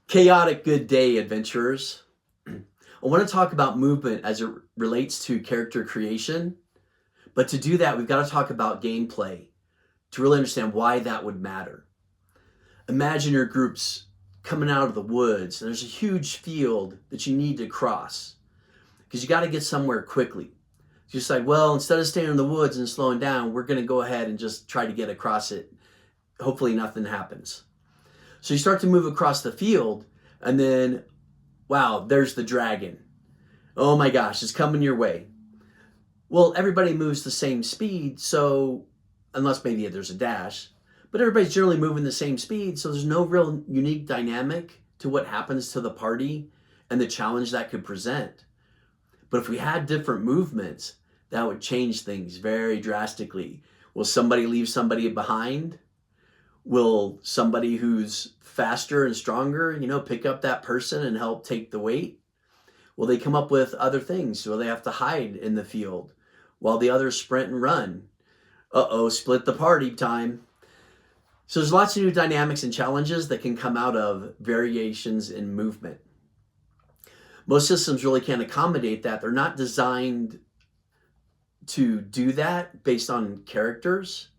Chaotic good day, adventurers. I want to talk about movement as it relates to character creation, but to do that, we've got to talk about gameplay to really understand why that would matter. Imagine your groups coming out of the woods, and there's a huge field that you need to cross because you got to get somewhere quickly. You decide, well, instead of staying in the woods and slowing down, we're going to go ahead and just try to get across it. Hopefully, nothing happens. So you start to move across the field, and then, wow, there's the dragon. Oh my gosh, it's coming your way. Well, everybody moves the same speed, so unless maybe there's a dash, but everybody's generally moving the same speed, so there's no real unique dynamic to what happens to the party and the challenge that could present. But if we had different movements, that would change things very drastically. Will somebody leave somebody behind? Will somebody who's faster and stronger, pick up that person and help take the weight? Will they come up with other things? Will they have to hide in the field while the others sprint and run? Uh-oh, split the party time. So there's lots of new dynamics and challenges that can come out of variations in movement. Most systems really can't accommodate that. They're not designed to do that based on characters,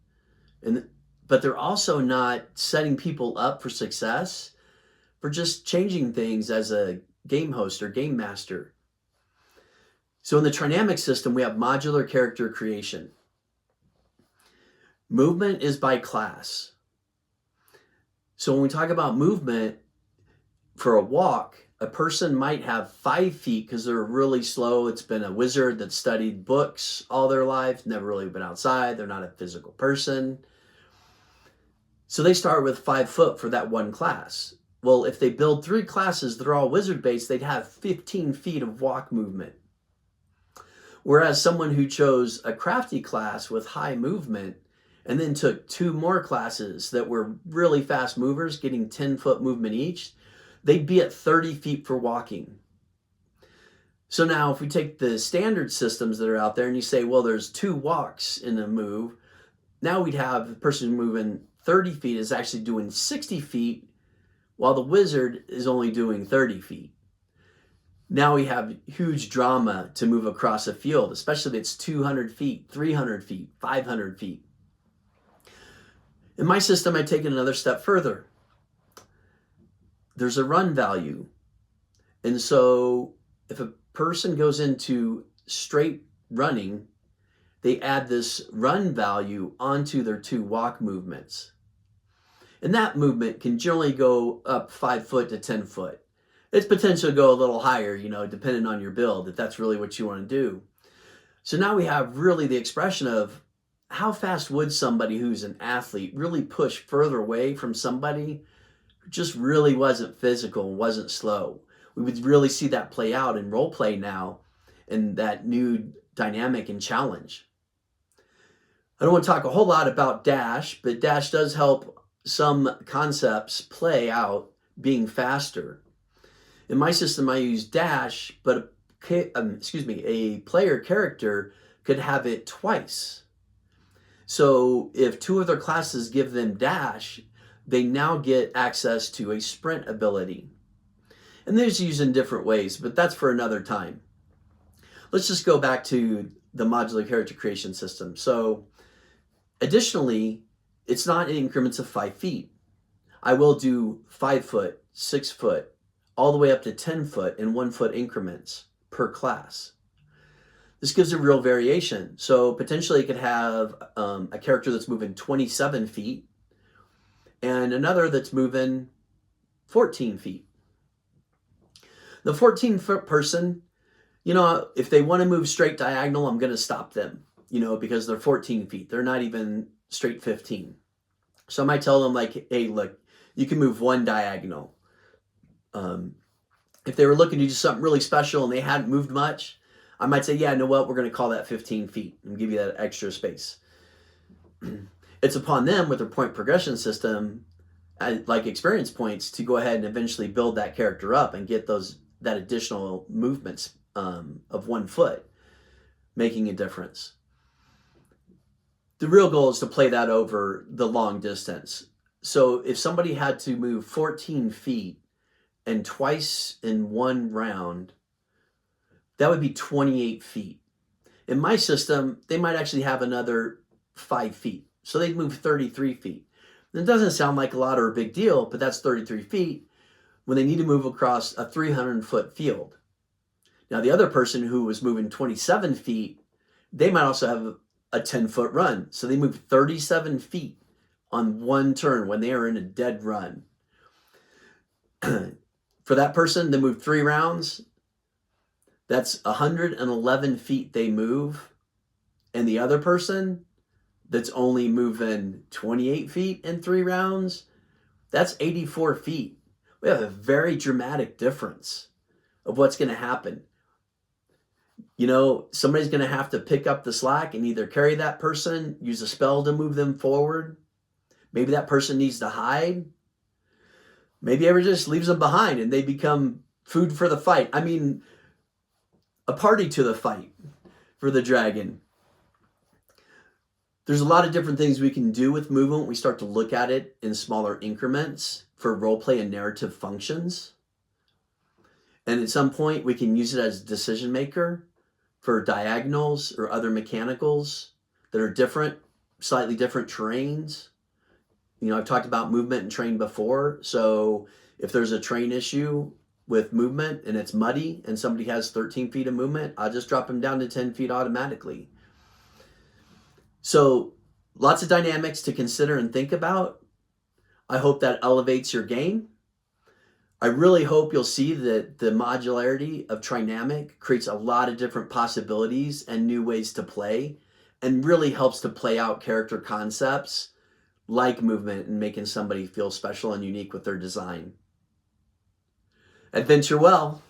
but they're also not setting people up for success for just changing things as a game host or game master. So in the Trinamic system, we have modular character creation. Movement is by class. So when we talk about movement, for a walk, a person might have 5 feet because they're really slow. It's been a wizard that studied books all their life, never really been outside. They're not a physical person. So they start with 5 foot for that one class. Well, if they build 3 classes that are all wizard-based, they'd have 15 feet of walk movement. Whereas someone who chose a crafty class with high movement and then took 2 more classes that were really fast movers, getting 10-foot movement each, they'd be at 30 feet for walking. So now if we take the standard systems that are out there and you say, well, there's 2 walks in a move, now we'd have the person moving 30 feet is actually doing 60 feet while the wizard is only doing 30 feet. Now we have huge drama to move across a field, especially if it's 200 feet, 300 feet, 500 feet. In my system, I take it another step further. There's a run value. And so if a person goes into straight running, they add this run value onto their 2 walk movements. And that movement can generally go up 5 foot to 10 foot. It's potential to go a little higher, depending on your build, if that's really what you want to do. So now we have really the expression of how fast would somebody who's an athlete really push further away from somebody who just really wasn't physical, wasn't slow. We would really see that play out in role play now in that new dynamic and challenge. I don't want to talk a whole lot about Dash, but Dash does help some concepts play out being faster. In my system, I use Dash, but a player character could have it twice. So if 2 other classes give them Dash, they now get access to a sprint ability. And there's used in different ways, but that's for another time. Let's just go back to the modular character creation system. So additionally, it's not in increments of 5 feet. I will do 5 foot, 6 foot, all the way up to 10 foot in 1 foot increments per class. This gives a real variation. So potentially it could have a character that's moving 27 feet and another that's moving 14 feet. The 14-foot person, if they want to move straight diagonal, I'm going to stop them, because they're 14 feet. They're not even straight 15. So I might tell them hey, look, you can move 1 diagonal. If they were looking to do something really special and they hadn't moved much, I might say, yeah, you know what, we're going to call that 15 feet and give you that extra space. It's upon them with their point progression system, like experience points, to go ahead and eventually build that character up and get that additional movements of 1 foot, making a difference. The real goal is to play that over the long distance. So if somebody had to move 14 feet and twice in one round, that would be 28 feet. In my system, they might actually have another 5 feet. So they'd move 33 feet. It doesn't sound like a lot or a big deal, but that's 33 feet when they need to move across a 300-foot field. Now, the other person who was moving 27 feet, they might also have a 10-foot run. So they move 37 feet on one turn when they are in a dead run. For that person, they move 3 rounds. That's 111 feet they move. And the other person that's only moving 28 feet in 3 rounds, that's 84 feet. We have a very dramatic difference of what's going to happen. You know, somebody's going to have to pick up the slack and either carry that person, use a spell to move them forward. Maybe that person needs to hide. Maybe ever just leaves them behind and they become food for the fight. I mean, a party to the fight for the dragon. There's a lot of different things we can do with movement. We start to look at it in smaller increments for roleplay and narrative functions. And at some point, we can use it as a decision maker for diagonals or other mechanicals that are different, slightly different terrains. You know, I've talked about movement and terrain before. So if there's a terrain issue with movement and it's muddy and somebody has 13 feet of movement, I'll just drop them down to 10 feet automatically. So lots of dynamics to consider and think about. I hope that elevates your game. I really hope you'll see that the modularity of Trinamic creates a lot of different possibilities and new ways to play, and really helps to play out character concepts like movement and making somebody feel special and unique with their design. Adventure well.